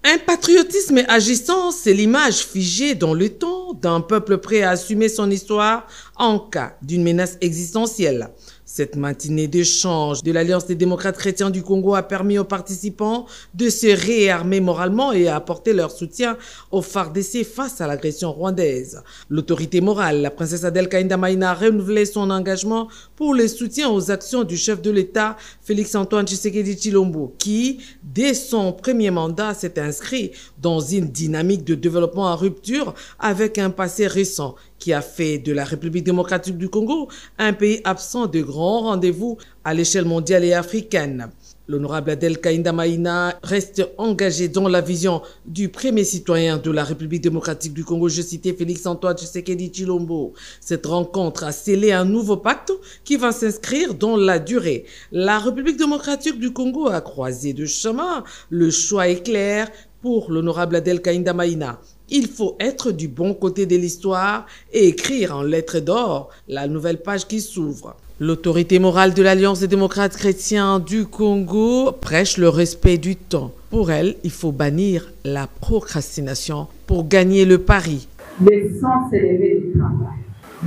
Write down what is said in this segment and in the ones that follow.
Un patriotisme agissant, c'est l'image figée dans le temps d'un peuple prêt à assumer son histoire en cas d'une menace existentielle. Cette matinée d'échange de l'Alliance des démocrates chrétiens du Congo a permis aux participants de se réarmer moralement et à apporter leur soutien aux FARDC face à l'agression rwandaise. L'autorité morale, la princesse Adèle Kainda Maïna, a renouvelé son engagement pour le soutien aux actions du chef de l'État, Félix-Antoine Tshisekedi Tshilombo, qui, dès son premier mandat, s'est inscrit dans une dynamique de développement en rupture avec un passé récent qui a fait de la République démocratique du Congo un pays absent de grands rendez-vous à l'échelle mondiale et africaine. L'honorable Adèle Kainda Maïna reste engagée dans la vision du premier citoyen de la République démocratique du Congo, je citais Félix-Antoine Tshisekedi Tshilombo. Cette rencontre a scellé un nouveau pacte qui va s'inscrire dans la durée. La République démocratique du Congo a croisé de chemin. Le choix est clair pour l'honorable Adèle Kainda Maïna. Il faut être du bon côté de l'histoire et écrire en lettres d'or la nouvelle page qui s'ouvre. L'autorité morale de l'Alliance des démocrates chrétiens du Congo prêche le respect du temps. Pour elle, il faut bannir la procrastination pour gagner le pari. Le sang s'est levé du travail.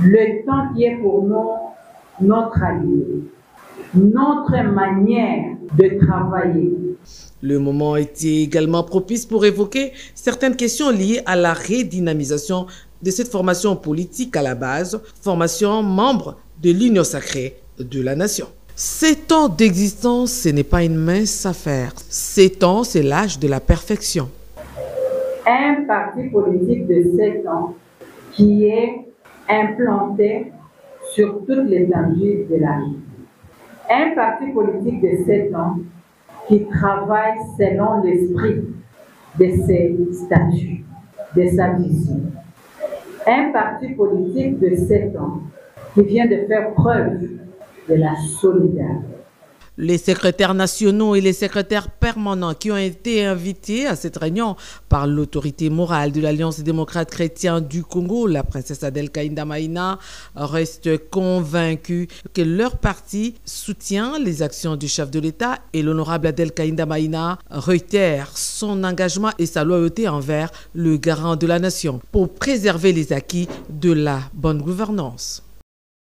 Le temps qui est pour nous notre allié, notre manière de travailler. Le moment a été également propice pour évoquer certaines questions liées à la redynamisation de cette formation politique à la base, formation membre de l'Union sacrée de la nation. 7 ans d'existence, ce n'est pas une mince affaire. 7 ans, c'est l'âge de la perfection. Un parti politique de 7 ans qui est implanté sur toute l'étendue de la vie. Un parti politique de 7 ans qui travaille selon l'esprit de ses statuts, de sa vision. Un parti politique de 7 ans qui vient de faire preuve de la solidarité. Les secrétaires nationaux et les secrétaires permanents qui ont été invités à cette réunion par l'autorité morale de l'Alliance des démocrates chrétiens du Congo, la princesse Adèle Kainda Maïna, restent convaincus que leur parti soutient les actions du chef de l'État et l'honorable Adèle Kainda Maïna réitère son engagement et sa loyauté envers le garant de la nation pour préserver les acquis de la bonne gouvernance.